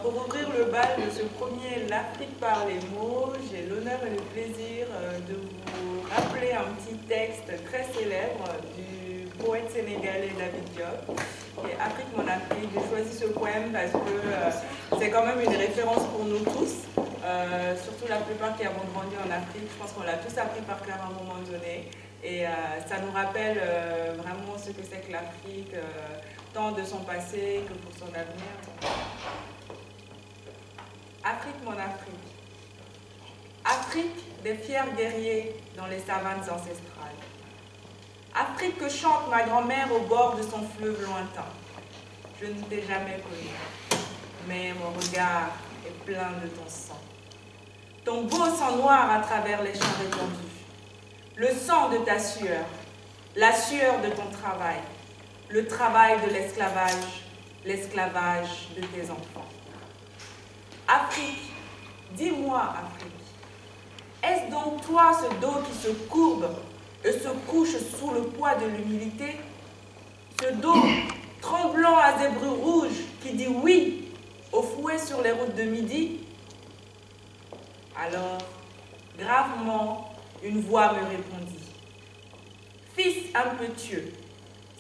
pour ouvrir le bal de ce premier L'Afrique par les mots, j'ai l'honneur et le plaisir de vous rappeler un petit texte très célèbre du poète sénégalais David Diop, qui est Afrique mon Afrique. J'ai choisi ce poème parce que c'est quand même une référence pour nous tous, surtout la plupart qui avons grandi en Afrique. Je pense qu'on l'a tous appris par cœur à un moment donné. Et ça nous rappelle vraiment ce que c'est que l'Afrique, tant de son passé que pour son avenir. Afrique, mon Afrique. Afrique des fiers guerriers dans les savanes ancestrales. Afrique que chante ma grand-mère au bord de son fleuve lointain. Je ne t'ai jamais connue, mais mon regard est plein de ton sang. Ton beau sang noir à travers les champs répandus. Le sang de ta sueur, la sueur de ton travail, le travail de l'esclavage, l'esclavage de tes enfants. Afrique, dis-moi Afrique, est-ce donc toi ce dos qui se courbe et se couche sous le poids de l'humilité? Ce dos tremblant à zèbre rouge qui dit oui au fouet sur les routes de midi? Alors, gravement, une voix me répondit. Fils impétueux,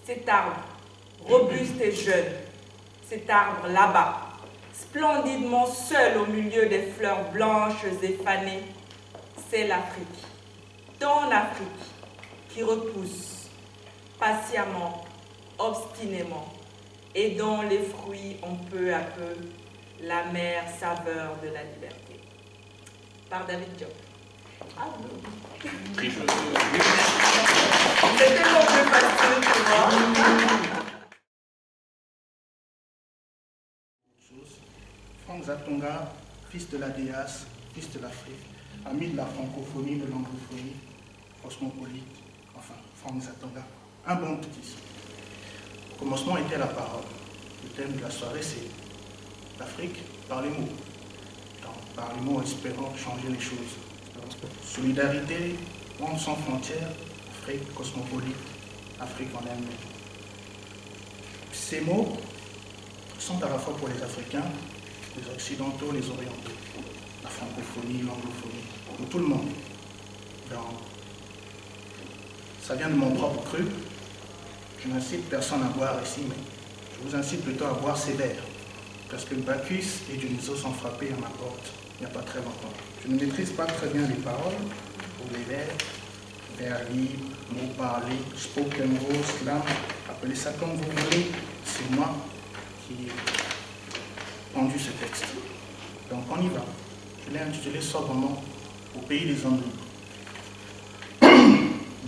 cet arbre, robuste et jeune, cet arbre là-bas, splendidement seul au milieu des fleurs blanches et fanées, c'est l'Afrique, ton Afrique, qui repousse patiemment, obstinément, et dont les fruits ont peu à peu l'amère saveur de la liberté. Par David Diop. Ah oui. C'était mon plus facile, tu vois. Franck Zatonga, fils de la DEAS, fils de l'Afrique, ami de la francophonie, de l'anglophonie, cosmopolite, enfin, Franck Zatonga. Un bon petit. Au commencement était la parole. Le thème de la soirée, c'est l'Afrique par les mots. Par les mots, espérant changer les choses. Solidarité, monde sans frontières, Afrique cosmopolite, Afrique en elle-même. Ces mots sont à la fois pour les Africains, les Occidentaux, les Orientaux, la francophonie, l'anglophonie, pour tout le monde. Ça vient de mon propre cru. Je n'incite personne à boire ici, mais je vous incite plutôt à boire ces verres, parce que le Bacchus et Dionysos sont frappés à ma porte il n'y a pas très longtemps. Je ne maîtrise pas très bien les paroles ou les vers libres, mots parlés, spoken word, slam, appelez ça comme vous voulez, c'est moi qui ai rendu ce texte. Donc on y va. Je l'ai intitulé sobrement Au pays des hommes libres.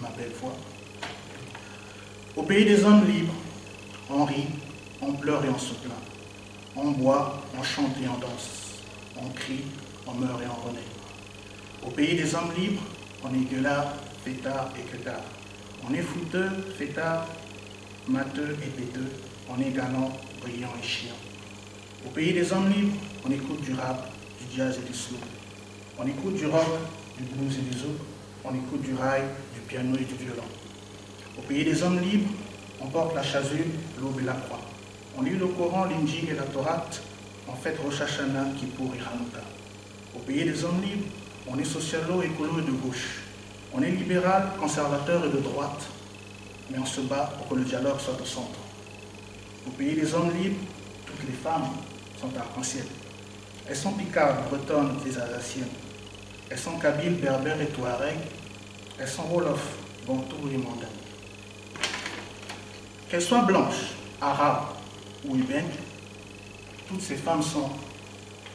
Ma belle voix. Au pays des hommes libres, on rit, on pleure et on se plaint. On boit, on chante et on danse. On crie, on meurt et on renaît. Au pays des hommes libres, on est gueulard, fêtard et queutard. On est fouteux, fêtard, matheux et péteux. On est galant, brillant et chiant. Au pays des hommes libres, on écoute du rap, du jazz et du slow. On écoute du rock, du blues et du zouk. On écoute du rail, du piano et du violon. Au pays des hommes libres, on porte la chasuble, l'aube et la croix. On lit le Coran, l'Injil et la Torah. On fête Rosh Hashanah, Kippour et Hanouka. Au pays des hommes libres, on est socialo, écolo et de gauche. On est libéral, conservateur et de droite. Mais on se bat pour que le dialogue soit au centre. Au pays des hommes libres, toutes les femmes sont arc-en-ciel. Elles sont picardes, bretonnes et alsaciennes. Elles sont kabyles, berbères et touareg. Elles sont wolof, bantou et mandarin. Qu'elles soient blanches, arabes ou ibènes, toutes ces femmes sont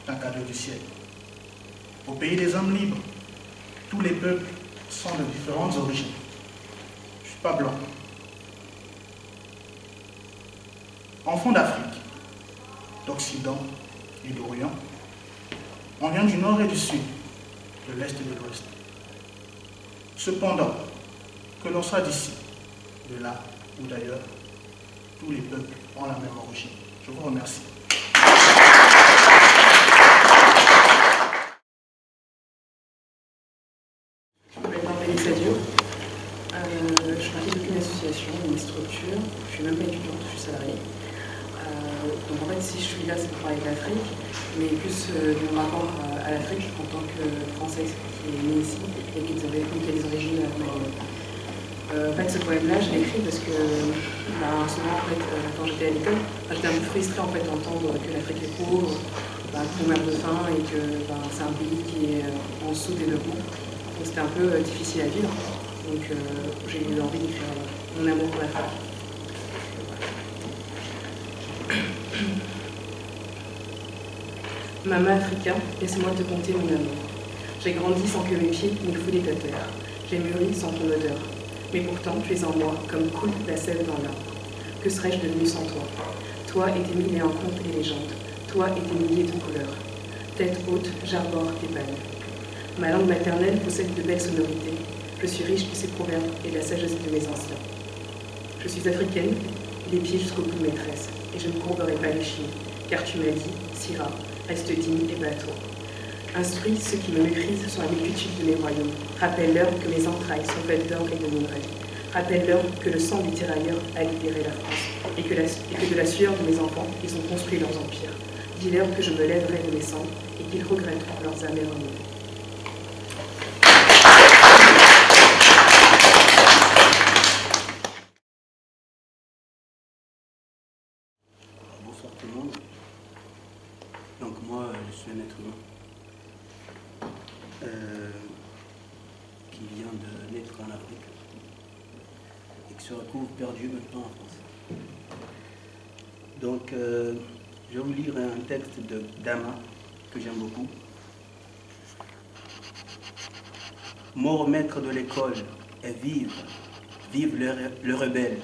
un cadeau du ciel. Au pays des hommes libres, tous les peuples sont de différentes origines. Je ne suis pas blanc. Enfants d'Afrique, d'Occident et d'Orient, on vient du nord et du sud, de l'est et de l'ouest. Cependant, que l'on soit d'ici, de là ou d'ailleurs, tous les peuples ont la même origine. Je vous remercie. Je m'appelle Mélissa Sadio. Je suis partie d'aucune association, d'une structure. Je ne suis même pas étudiante, je suis salariée. Donc en fait, si je suis là, c'est pour parler de l'Afrique. l'Afrique, mais plus mon rapport à l'Afrique en tant que Française qui est née ici et qui a des origines maliennes. En fait, ce poème-là, je l'ai écrit parce que souvent, en fait, quand j'étais à l'école, j'étais un peu frustrée en fait, d'entendre que l'Afrique est pauvre, qu'on meurt de faim et que c'est un pays qui est en sous-développement. Donc c'était un peu difficile à vivre. Donc j'ai eu envie d'écrire mon amour pour l'Afrique. Maman Africa, laisse-moi te conter mon amour. J'ai grandi sans que mes pieds n'y foulent ta terre. J'ai mûri sans ton odeur. Mais pourtant, tu es en moi, comme coule la sève dans l'arbre. Que serais-je devenue sans toi? Toi et tes mille et un contes et légendes. Toi et tes milliers de couleurs. Tête haute, j'arbore tes palmes. Ma langue maternelle possède de belles sonorités. Je suis riche de ses proverbes et de la sagesse de mes anciens. Je suis africaine, les pieds jusqu'au bout de mes tresses, et je ne courberai pas les chiens, car tu m'as dit, Syrah, reste digne et bats-toi. Instruis ceux qui me méprisent sur la multitude de mes royaumes. Rappelle-leur que mes entrailles sont faites d'or et de minerais. Rappelle-leur que le sang des tirailleurs a libéré la France, et que de la sueur de mes enfants, ils ont construit leurs empires. Dis-leur que je me lèverai de mes cendres, et qu'ils regretteront leurs amers remords. Bonsoir tout le monde. Donc moi, je suis un être humain qui vient de naître en Afrique et qui se retrouve perdu maintenant en France. Donc, je vais vous lire un texte de Dama que j'aime beaucoup. Mort maître de l'école et vive le rebelle,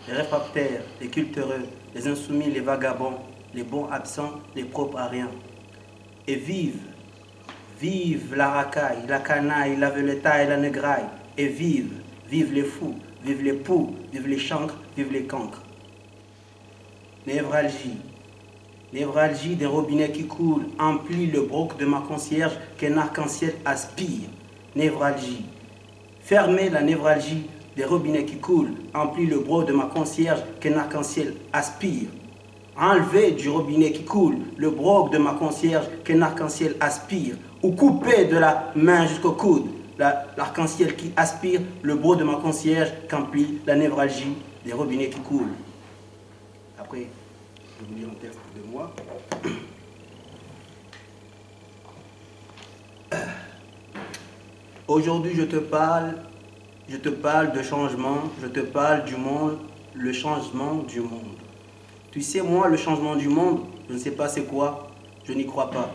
les réfractaires, les cultureux, les insoumis, les vagabonds, les bons absents, les propres à rien. Et vive la racaille, la canaille, la veleta et la négraille. Et vive les fous, vive les poux, vive les chancres, vive les cancres. Névralgie des robinets qui coulent, emplit le broc de ma concierge qu'un arc-en-ciel aspire. Névralgie. Fermez la névralgie des robinets qui coulent, emplit le broc de ma concierge qu'un arc-en-ciel aspire. Enlevez du robinet qui coule le broc de ma concierge qu'un arc-en-ciel aspire, ou coupez de la main jusqu'au coude l'arc-en-ciel qui aspire le broc de ma concierge qu'emplit la névralgie des robinets qui coulent. Après, je vais vous lire un texte de moi. Aujourd'hui, je te parle de changement, je te parle du monde, le changement du monde. Tu sais, moi, le changement du monde, je ne sais pas c'est quoi, je n'y crois pas.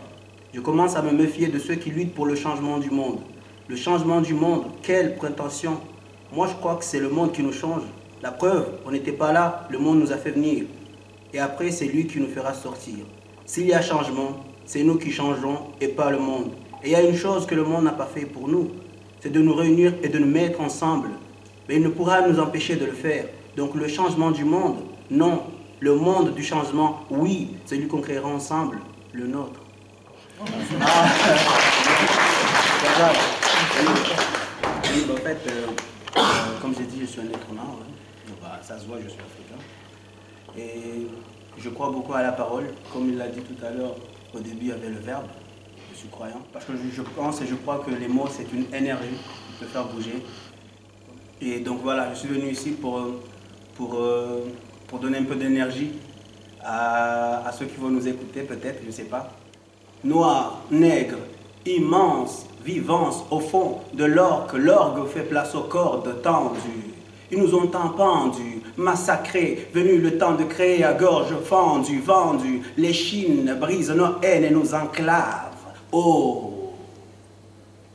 Je commence à me méfier de ceux qui luttent pour le changement du monde. Le changement du monde, quelle prétention! Moi, je crois que c'est le monde qui nous change. La preuve, on n'était pas là, le monde nous a fait venir. Et après, c'est lui qui nous fera sortir. S'il y a changement, c'est nous qui changeons et pas le monde. Et il y a une chose que le monde n'a pas fait pour nous, c'est de nous réunir et de nous mettre ensemble. Mais il ne pourra nous empêcher de le faire. Donc le changement du monde, non. Le monde du changement, oui, celui qu'on créera ensemble, le nôtre. Oui, en fait, comme j'ai dit, je suis un être humain. Ouais. Ça se voit, je suis africain. Et je crois beaucoup à la parole. Comme il l'a dit tout à l'heure, au début, il y avait le verbe. Je suis croyant. Parce que je pense et je crois que les mots, c'est une énergie qui peut faire bouger. Et donc voilà, je suis venu ici pour donner un peu d'énergie à ceux qui vont nous écouter, peut-être, je ne sais pas. Noir, nègre, immense, vivance au fond de l'orgue, l'orgue fait place aux cordes tendues. Ils nous ont tant pendus, massacrés, venu le temps de créer à gorge fendue, vendue. Les chines brisent nos haines et nos enclaves. Oh,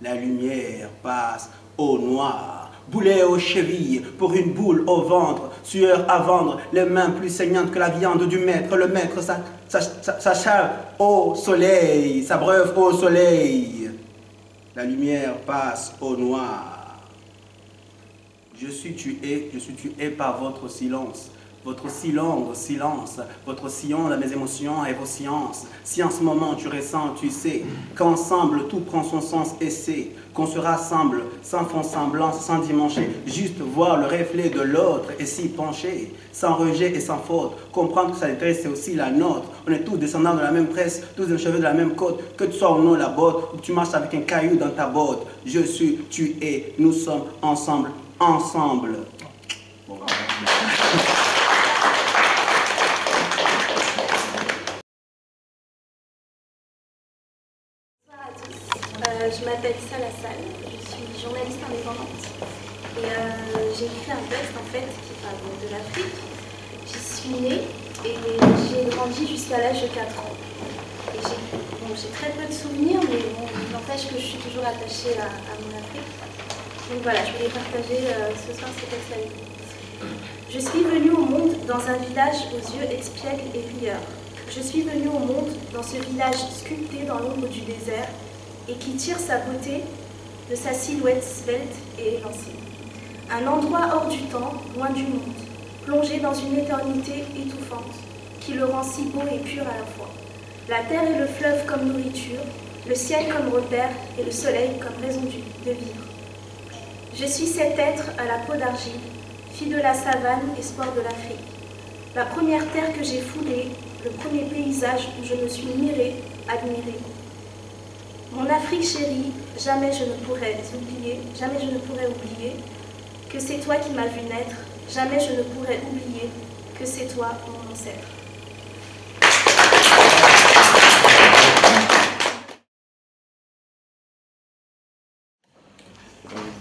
la lumière passe au noir. Boulet aux chevilles, pour une boule au ventre, sueur à vendre, les mains plus saignantes que la viande du maître. Le maître s'achave au soleil, s'abreuve au soleil. La lumière passe au noir. Je suis tué par votre silence. Votre si long silence, votre sillon de mes émotions et vos sciences. Si en ce moment tu ressens, tu sais, qu'ensemble tout prend son sens et c'est qu'on se rassemble, sans fond semblant, sans dimancher, juste voir le reflet de l'autre et s'y pencher, sans rejet et sans faute, comprendre que sa détresse c'est aussi la nôtre. On est tous descendants de la même tresse, tous des cheveux de la même côte, que tu sois ou non la botte, ou que tu marches avec un caillou dans ta botte. Je suis, tu es, nous sommes ensemble, ensemble. Bon, je m'appelle Salassal, je suis journaliste indépendante et j'ai écrit un texte en fait qui parle de l'Afrique. J'y suis née et j'ai grandi jusqu'à l'âge de 4 ans. J'ai très peu de souvenirs, mais bon, il n'empêche que je suis toujours attachée à mon Afrique. Donc voilà, je voulais partager ce soir ce texte avec vous. Je suis venue au monde dans un village aux yeux expiègles et rieurs. Je suis venue au monde dans ce village sculpté dans l'ombre du désert et qui tire sa beauté de sa silhouette svelte et élancée. Un endroit hors du temps, loin du monde, plongé dans une éternité étouffante, qui le rend si beau et pur à la fois. La terre et le fleuve comme nourriture, le ciel comme repère et le soleil comme raison de vivre. Je suis cet être à la peau d'argile, fille de la savane, espoir de l'Afrique. La première terre que j'ai foulée, le premier paysage où je me suis mirée, admirée. Mon Afrique chérie, jamais je ne pourrais oublier que c'est toi qui m'as vu naître, jamais je ne pourrais oublier que c'est toi mon ancêtre.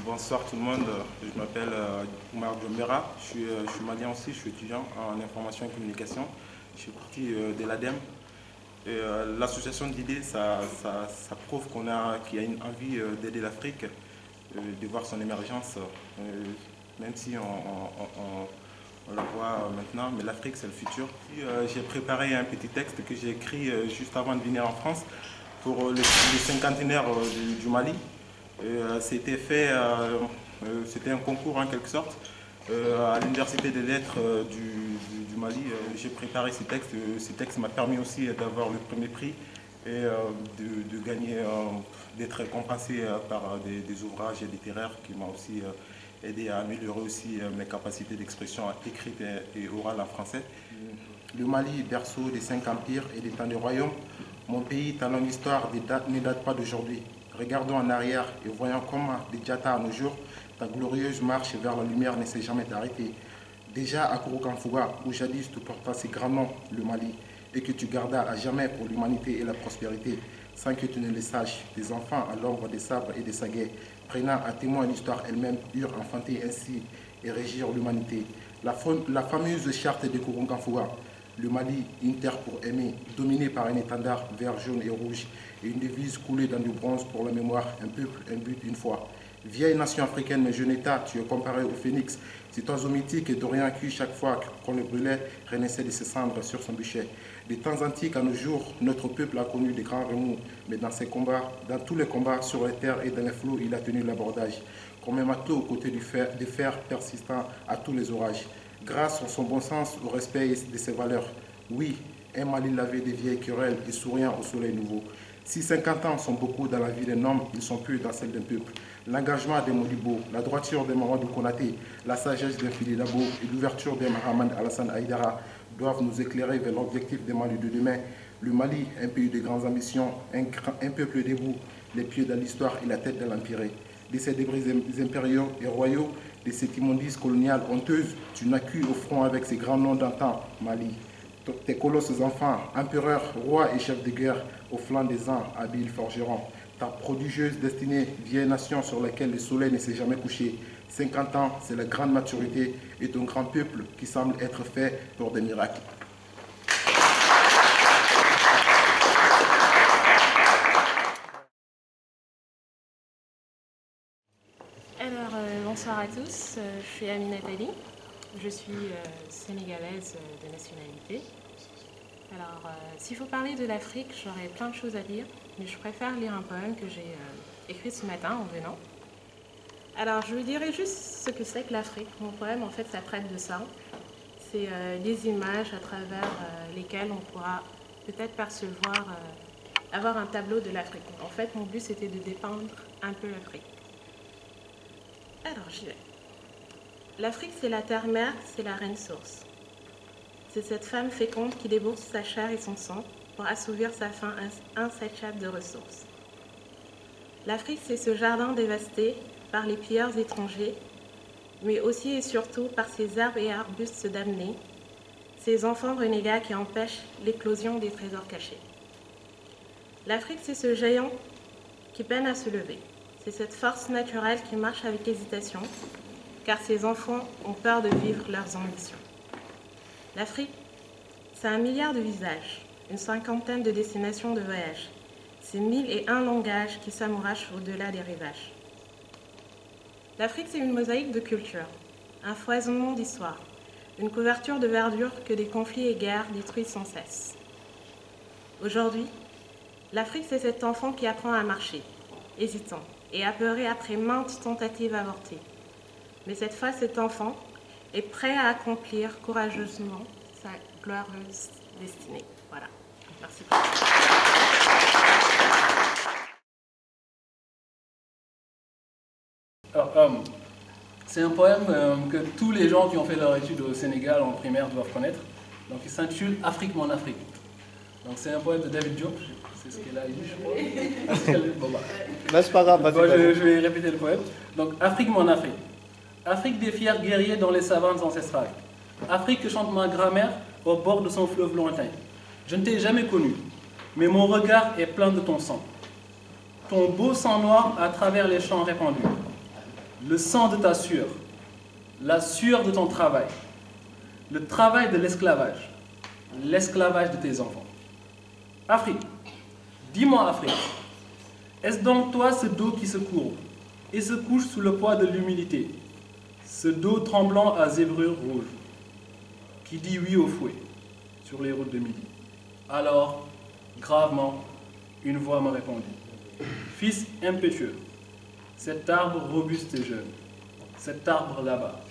Bonsoir tout le monde, je m'appelle Oumar Djombera, je suis malien aussi, je suis étudiant en information et communication, je suis parti de l'ADEME. L'association d'idées, ça prouve qu'il y a une envie d'aider l'Afrique, de voir son émergence, même si on la voit maintenant, mais l'Afrique c'est le futur. J'ai préparé un petit texte que j'ai écrit juste avant de venir en France pour le cinquantenaire du Mali. C'était un concours en quelque sorte. À l'université des lettres du Mali, j'ai préparé ce texte. Ce texte m'a permis aussi d'avoir le premier prix et de gagner, d'être récompensé par des ouvrages littéraires qui m'ont aussi aidé à améliorer aussi mes capacités d'expression écrite et orale en français. Le Mali, berceau des 5 empires et des temps des royaumes, mon pays, ta longue histoire ne date pas d'aujourd'hui. Regardons en arrière et voyons comment, de Diatta à nos jours, ta glorieuse marche vers la lumière ne s'est jamais arrêtée. Déjà à Kouroukanfouga, où jadis tu portas ces grands noms, le Mali, et que tu gardas à jamais pour l'humanité et la prospérité, sans que tu ne le saches, tes enfants à l'ombre des sabres et des saguets, prenant à témoin l'histoire elle-même, eurent enfanté ainsi et régir l'humanité. La fameuse charte de Kouroukanfouga, le Mali, une terre pour aimer, dominée par un étendard vert, jaune et rouge, et une devise coulée dans du bronze pour la mémoire, un peuple, un but, une foi. Vieille nation africaine, mais jeune État, tu es comparé au phénix, cet oiseau mythique et d'Orient qui, chaque fois qu'on le brûlait, renaissait de ses cendres sur son bûcher. Des temps antiques à nos jours, notre peuple a connu des grands remous, mais dans ses combats, dans tous les combats sur les terres et dans les flots, il a tenu l'abordage, comme un matelot aux côtés des fers persistants à tous les orages. Grâce à son bon sens, au respect de ses valeurs. Oui, un Mali lavé des vieilles querelles et souriant au soleil nouveau. Si 50 ans sont beaucoup dans la vie d'un homme, ils sont peu dans celle d'un peuple. L'engagement des Modibo, la droiture des Mamadou Konaté, la sagesse d'un Fili Dabo et l'ouverture des Mahamad Alassane Haïdara doivent nous éclairer vers l'objectif des Mali de demain. Le Mali, un pays de grandes ambitions, un peuple debout, les pieds dans l'histoire et la tête dans l'empire. De ces débris impériaux et royaux, de cette immondice coloniale honteuse, tu n'accues au front avec ces grands noms d'antan, Mali. Tes colosses enfants, empereurs, rois et chefs de guerre, au flanc des ans, habiles forgerons. Ta prodigieuse destinée, vieille nation sur laquelle le soleil ne s'est jamais couché. 50 ans, c'est la grande maturité et ton grand peuple qui semble être fait pour des miracles. Alors, bonsoir à tous, je suis Amina Tali, je suis sénégalaise de nationalité. Alors, s'il faut parler de l'Afrique, j'aurais plein de choses à dire, mais je préfère lire un poème que j'ai écrit ce matin en venant. Alors, je vous dirai juste ce que c'est que l'Afrique. Mon poème, en fait, ça traite de ça. c'est les images à travers lesquelles on pourra peut-être percevoir, avoir un tableau de l'Afrique. En fait, mon but, c'était de dépeindre un peu l'Afrique. Alors, j'y vais. L'Afrique, c'est la terre-mère, c'est la reine source. C'est cette femme féconde qui débourse sa chair et son sang pour assouvir sa faim insatiable de ressources. L'Afrique, c'est ce jardin dévasté par les pilleurs étrangers, mais aussi et surtout par ces arbres et arbustes damnés, ces enfants renégats qui empêchent l'éclosion des trésors cachés. L'Afrique, c'est ce géant qui peine à se lever. C'est cette force naturelle qui marche avec hésitation, car ces enfants ont peur de vivre leurs ambitions. L'Afrique, c'est 1 milliard de visages, une 50aine de destinations de voyage. C'est 1001 langages qui s'amourachent au-delà des rivages. L'Afrique, c'est une mosaïque de cultures, un foisonnement d'histoire, une couverture de verdure que des conflits et guerres détruisent sans cesse. Aujourd'hui, l'Afrique, c'est cet enfant qui apprend à marcher, hésitant et apeuré après maintes tentatives avortées. Mais cette fois, cet enfant est prêt à accomplir courageusement sa glorieuse destinée. Voilà. Merci beaucoup. Alors, c'est un poème que tous les gens qui ont fait leur étude au Sénégal en primaire doivent connaître. Donc, il s'intitule « Afrique, mon Afrique ». Donc, c'est un poème de David Diop. C'est ce qu'elle a dit, je crois. Bon, bah. C'est pas grave. Je vais répéter le poème. Donc, Afrique, mon Afrique. Afrique des fiers guerriers dans les savanes ancestrales. Afrique que chante ma grand-mère au bord de son fleuve lointain. Je ne t'ai jamais connu, mais mon regard est plein de ton sang. Ton beau sang noir à travers les champs répandus. Le sang de ta sueur, la sueur de ton travail, le travail de l'esclavage, l'esclavage de tes enfants. Afrique, dis-moi Afrique, est-ce donc toi ce dos qui se courbe et se couche sous le poids de l'humilité, ce dos tremblant à zébrure rouge, qui dit oui au fouet sur les routes de midi? Alors, gravement, une voix me répondit. Fils impétueux, cet arbre robuste et jeune, cet arbre là-bas,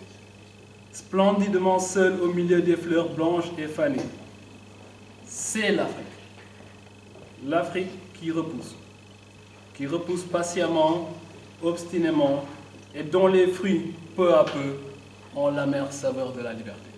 splendidement seul au milieu des fleurs blanches et fanées, c'est l'Afrique. L'Afrique qui repousse patiemment, obstinément, et dont les fruits, peu à peu, ont l'amère saveur de la liberté.